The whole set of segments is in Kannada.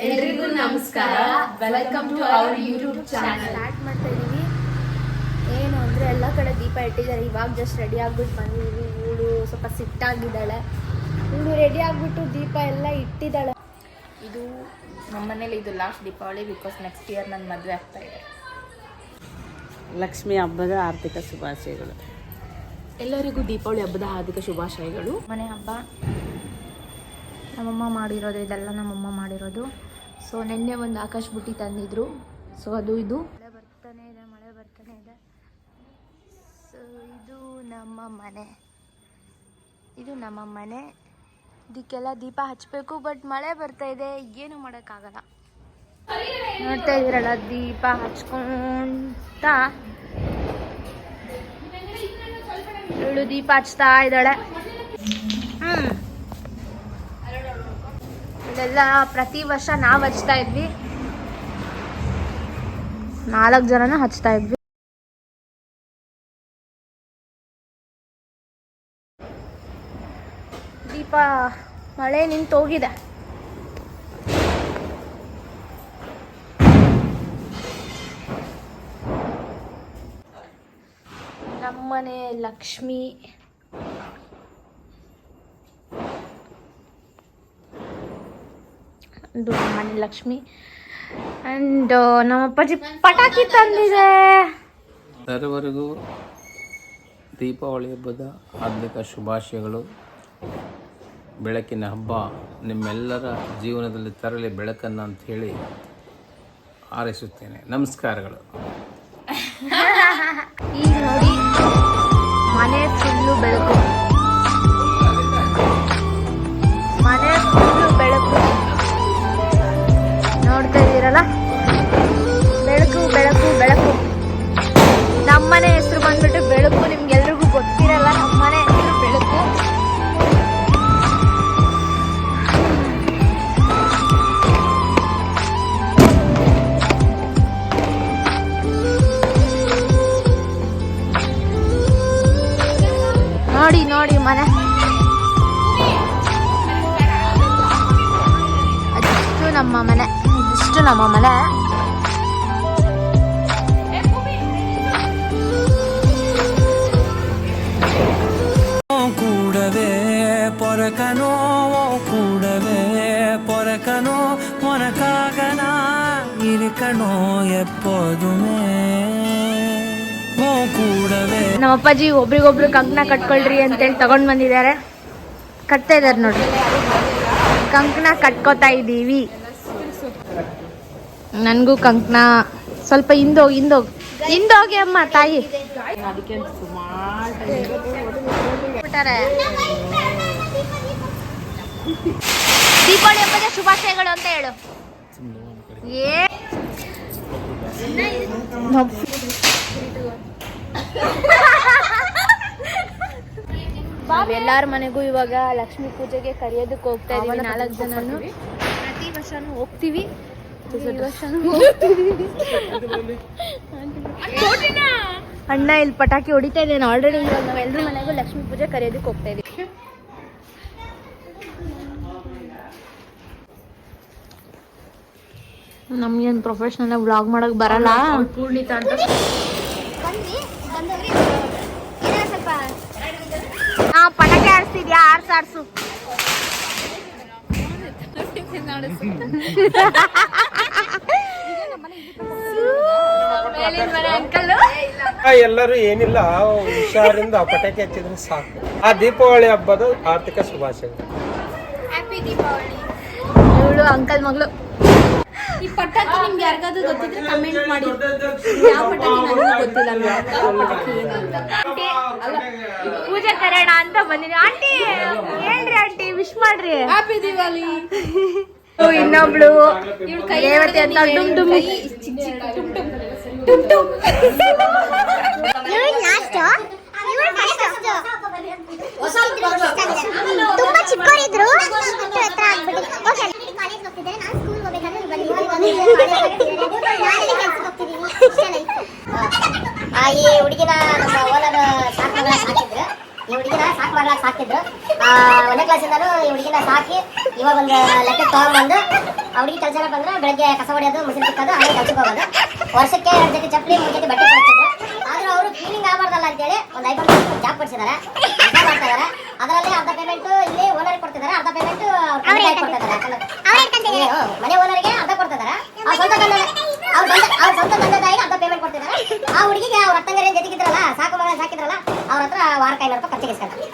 ಎಲ್ರಿಗೂ ನಮಸ್ಕಾರ. Welcome to our YouTube channel. Start ಮಾಡ್ತಾ ಇದೀವಿ. ಏನು ಅಂದರೆ ಎಲ್ಲ ಕಡೆ ದೀಪ ಇಟ್ಟಿದ್ದಾರೆ. ಇವಾಗ ಜಸ್ಟ್ ರೆಡಿ ಆಗ್ಬಿಟ್ಟು ಬಂದಿದ್ದೀವಿ. ಇವಳು ಸ್ವಲ್ಪ ಸಿಟ್ಟಾಗಿದ್ದಾಳೆ. ಇವಳು ರೆಡಿ ಆಗಿಬಿಟ್ಟು ದೀಪ ಎಲ್ಲ ಇಟ್ಟಿದ್ದಾಳೆ. ಇದು ನಮ್ಮ ಮನೇಲಿ ಇದು last Deepavali, because next year ನನ್ನ ಮದುವೆ ಆಗ್ತಾ ಇದೆ. ಲಕ್ಷ್ಮಿ ಹಬ್ಬದ ಆರ್ಥಿಕ ಶುಭಾಶಯಗಳು. ಎಲ್ಲರಿಗೂ ದೀಪಾವಳಿ ಹಬ್ಬದ ಹಾರ್ದಿಕ ಶುಭಾಶಯಗಳು. ಮನೆ ಹಬ್ಬ ನಮ್ಮಮ್ಮ ಮಾಡಿರೋದು, ಇದೆಲ್ಲ ನಮ್ಮಮ್ಮ ಮಾಡಿರೋದು. ಸೊ ನಿನ್ನೆ ಒಂದು ಆಕಾಶ ಬುಟ್ಟಿ ತಂದಿದ್ರು. ಸೊ ಅದು ಇದು ಮಳೆ ಬರ್ತಾನೆ ಇದೆ. ಸೊ ಇದು ನಮ್ಮ ಮನೆ. ಇದಕ್ಕೆಲ್ಲ ದೀಪ ಹಚ್ಚಬೇಕು, ಬಟ್ ಮಳೆ ಬರ್ತಾ ಇದೆ, ಏನು ಮಾಡೋಕ್ಕಾಗಲ್ಲ. ನೋಡ್ತಾ ಇದ್ದೀರಲ್ಲ, ದೀಪ ಹಚ್ಕೊಂತ ಇವಳು ದೀಪ ಹಚ್ತಾ ಇದ್ದಾಳೆ. ಇದೆಲ್ಲ ಪ್ರತಿ ವರ್ಷ ನಾವು ಹಚ್ತಾ ಇದ್ವಿ. 4 ಜನನ ಹಚ್ತಾ ಇದ್ವಿ. ದೀಪ ಮಳೆ ನಿಂತೋಗಿದೆ. ನಮ್ಮನೆ ಲಕ್ಷ್ಮಿ ಇದು ನಮ್ಮನೆ ಲಕ್ಷ್ಮಿ ಅಂಡ್ ನಮ್ಮಪ್ಪಾಜಿ ಪಟಾಕಿ ತಂದಿದೆ. ಸರ್ವರಿಗೂ ದೀಪಾವಳಿ ಹಬ್ಬದ ಹಾರ್ದಿಕ ಶುಭಾಶಯಗಳು. ಬೆಳಕಿನ ಹಬ್ಬ ನಿಮ್ಮೆಲ್ಲರ ಜೀವನದಲ್ಲಿ ತರಲಿ ಬೆಳಕನ್ನು ಅಂತ ಹೇಳಿ ಹಾರೈಸುತ್ತೇನೆ. ನಮಸ್ಕಾರಗಳು. ಈಗ ನೋಡಿ, ಮನೆ ಫುಲ್ಲು ಬೆಳಕು, ನೋಡ್ತಾ ಇದ್ದೀರಲ್ಲ, ಬೆಳಕು. ನಮ್ಮನೆ ಹೆಸರು ಬಂದ್ಬಿಟ್ಟು ಬೆಳಕು. ನಿಮ್ಗೆಲ್ರಿಗೂ ಗೊತ್ತಿರಲ್ಲ, ನಮ್ಮನೆ ಹೆಸರು ಬೆಳಕು. ನೋಡಿ ಮನೆ ಅದಿಷ್ಟು ನಮ್ಮ ಮನೆ, ಇದಿಷ್ಟು ನಮ್ಮ ಮನೆ. ಕೂಡವೇ ಪೊರಕನೋ ಮೊನಕಾಗನ ಇರಿಕಣೋ ಎಪ್ಪೋದುಮೇ ನಮ್ಮ ಅಪ್ಪಾಜಿ ಒಬ್ರಿಗೊಬ್ರು ಕಂಕಣ ಕಟ್ಕೊಳ್ರಿ ಅಂತೇಳಿ ತಗೊಂಡ್ ಬಂದಿದ್ದಾರೆ. ಕಟ್ತಾ ಇದಾರೆ ನೋಡ್ರಿ, ಕಂಕಣ ಕಟ್ಕೋತಾ ಇದ್ದೀವಿ. ನನ್ಗೂ ಕಂಕಣ ಸ್ವಲ್ಪ ಹಿಂದೋಗಿ ಅಮ್ಮ ತಾಯಿ ದೀಪಾವಳಿ ಹಬ್ಬದ ಶುಭಾಶಯಗಳು ಅಂತ ಹೇಳು. ಎಲ್ಲಾರ ಮನೆಗೂ ಇವಾಗ ಲಕ್ಷ್ಮೀ ಪೂಜೆಗೆ ಕರೆಯೋದಕ್ಕೆ ಹೋಗ್ತಾ ಇದೀವಿ. 4 ಜನನು ಪ್ರತಿ ವರ್ಷನೂ ಹೋಗ್ತೀವಿ. ಅಣ್ಣ ಇಲ್ಲಿ ಪಟಾಕಿ ಹೊಡಿತಾ ಇದ್ದೇನೆ ಆಲ್ರೆಡಿ. ಇವಾಗ ನಾವೆಲ್ಲರ ಮನೆಗೂ ಲಕ್ಷ್ಮೀ ಪೂಜೆ ಕರೆಯೋದಕ್ಕೆ ಹೋಗ್ತಾ ಇದೀವಿ. ನಮ್ಗೇನು ಪ್ರೊಫೆಷನಲ್ ವ್ಲಾಗ್ ಮಾಡಕ್ ಬರಲ್ಲ. ಪೂರ್ಣಿತಾ ಅಂತ ಪಟಾಕಿ ಆರಿಸ್ತಿದ್ಯಾ? ಆರ್ಸು ಎಲ್ಲರೂ ಏನಿಲ್ಲ, ಹುಷಾರಿಂದ ಪಟಾಕಿ ಹಚ್ಚಿದ್ರೆ ಸಾಕು. ಆ ದೀಪಾವಳಿ ಹಬ್ಬದ ಆರ್ಥಿಕ ಶುಭಾಶಯಗಳು. ಹ್ಯಾಪಿ ದೀಪಾವಳಿ. ಇವಳು ಅಂಕಲ್ ಮಗಳು. ಈ ಪಟಾಕಿ ನಿಮ್ಗೆ ಯಾರಿಗಾದ್ರೂ ಗೊತ್ತಿದ್ರೆ ಕಮೆಂಟ್ ಮಾಡಿ. ಯಾವ ಪಟಾಕಿ ನನಗೂ ಗೊತ್ತಿಲ್ಲ. ಪೂಜೆ ಕರೋಣ ಅಂತ ಬಂದಿನಿ. ಆಂಟಿ ಹೇಳ್ರಿ, ಆಂಟಿ ವಿಶ್ ಮಾಡ್ರಿ. ಹ್ಯಾಪಿ ದಿವಾಲಿ. ಇನ್ನೊಬ್ಳು ರೇವತಿ ಅಂತ ಡುಮ್ ಡುಮ್ ತುಂಬಾ ಚಿಕ್ಕವರಿದ್ರು. ಈ ಹುಡುಗಿನ ನಮ್ಮ ಓಲರ್ ಸಾಕಿದ್ರು. ಈ ಹುಡುಗಿನ ಸಾಕ್ತಿದ್ರು. 1ನೇ ಕ್ಲಾಸಿಂದಲೂ ಈ ಹುಡುಗಿನ ಸಾಕಿ ಇವಾಗ ಒಂದು ಲೆಕ್ಕ ತಗೊಂಡ್ಬಂದು ಅವ್ರಿಗೆ ಕೆಲಸ ಬಂದ್ರೆ ಬೆಳಗ್ಗೆ ಕಸ ಹೊಡೆಯೋದು ಮುಸಿರು ತಿಕ್ಕೋದು ಆಮೇಲೆ ಕೆಲಸಕ್ಕೆ ಹೋಗೋದು. ವರ್ಷಕ್ಕೆ 2 ಜೊತೆ ಚಪ್ಪಲಿ 3 ಜೊತೆ ಬಟ್ಟೆ ಕೊಡ್ತಿದ್ರು. ಆದ್ರೆ ಅವರು ಫೀಲಿಂಗ್ ಆಗಬಾರ್ದಲ್ಲ ಅಂತೇಳಿ ಒಂದು 5 ಜಾಬ್ ಕೊಡ್ಸಿದ್ದಾರೆ, ಕೆಲಸ ಮಾಡ್ತಾ ಇದ್ದಾರೆ. ಅದರಲ್ಲಿ ಅರ್ಧ ಪೇಮೆಂಟ್ ಇಲ್ಲಿ ಓನರ್ಗೆ ಕೊಡ್ತಿದ್ದಾರೆ, ಅರ್ಧ ಪೇಮೆಂಟ್ ಮನೆ ಓನರ್ಗೆ ಅರ್ಧ ಕೊಡ್ತಿದ್ದಾರೆ. ಅವ್ರ ಸ್ವಂತ ತಂದೆ ತಾಯಿಗೆ ಅರ್ಧ ಪೇಮೆಂಟ್ ಕೊಡ್ತಿದ್ದಾರೆ. ಆ ಹುಡುಗಿಗೆ ಅವ್ರ ಅತ್ತಂಗರ ಜೊತೆಗಿದ್ರಲ್ಲ, ಸಾಕು ಮಗ ಸಾಕಿದ್ರಲ್ಲ, ಅವ್ರ ಹತ್ರ ವಾರಕ್ಕೆ 500 ರೂಪಾಯಿ ಖರ್ಚಿಗೆ ಇಸ್ಕೊಂತಾರೆ.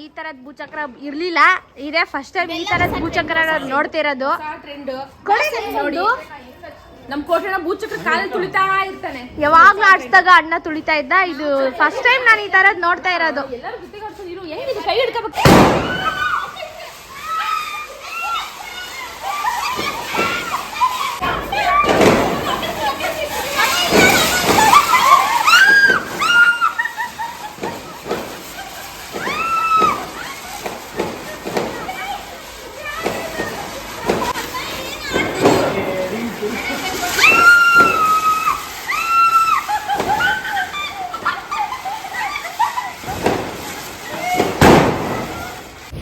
ಈ ತರದ್ ಭೂಚಕ್ರ ಇರ್ಲಿಲ್ಲ, ಇದೇ ಫಸ್ಟ್ ಟೈಮ್ ಈ ತರದ್ ಭೂಚಕ್ರ ನೋಡ್ತಿರೋದು. ನಮ್ ಕೋಟೆನ ಭೂಚಕ್ರ ಕಾಲಲ್ಲಿ ತುಳಿತಾ ಇರ್ತಾನೆ, ಯಾವಾಗ್ಲೂ ಆಡ್ಸ್ದಾಗ ಅಣ್ಣ ತುಳಿತಾ ಇದ್ದ. ಇದು ಫಸ್ಟ್ ಟೈಮ್ ನಾನು ಈ ತರದ್ ನೋಡ್ತಾ ಇರೋದು. ಎಲ್ಲರೂ ಗುತ್ತಿಗೆ ಹೆಂಗಿದೆ ಕೈ ಹಿಡ್ಕೋಬೇಕು.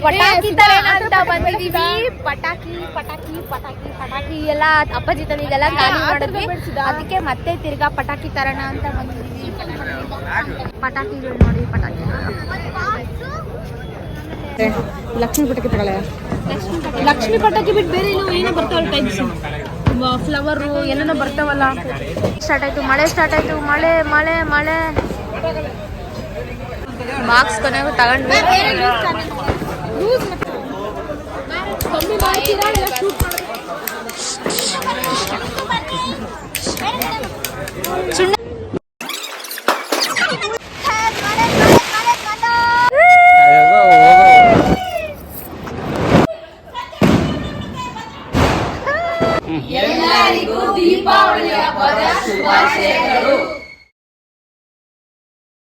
ಪಟಾಕಿ ತರ ಅಂತ ಬಂದಿದೀವಿ. ಪಟಾಕಿ ಪಟಾಕಿ ಪಟಾಕಿ ಪಟಾಕಿ ಎಲ್ಲ ಅಪ್ಪಾಜಿ ತಂದಿದ್ದೆಲ್ಲ ಖಾಲಿ ಮಾಡಿದ್ವಿ, ಅದಕ್ಕೆ ಮತ್ತೆ ತಿರ್ಗಾ ಪಟಾಕಿ ತರೋಣ ಅಂತ ಬಂದಿದೀವಿ. ಪಟಾಕಿಗಳು ನೋಡಿ, ಪಟಾಕಿ ಲಕ್ಷ್ಮಿ ಪಟಾಕಿ ತಗೊಳ್ಳೆ. ಲಕ್ಷ್ಮಿ ಪಟಾಕಿ ಬಿಟ್ಟು ಬೇರೆ ಏನೋ ಬರ್ತಾವಲ್ಲ ಟೈಪ್ಸ್, ಫ್ಲವರು ಏನೇನೋ ಬರ್ತಾವಲ್ಲ. ಸ್ಟಾರ್ಟ್ ಆಯ್ತು, ಮಳೆ ಸ್ಟಾರ್ಟ್ ಆಯ್ತು. ಮಳೆ ಮಳೆ ಮಳೆ. ಬಾಕ್ಸ್ ಕೊನೆಗೂ ತಗೊಂಡ್ವಿ. ಎಲ್ಲರಿಗೂ ದೀಪಾವಳಿ ಹಬ್ಬದ ಶುಭಾಶಯಗಳು.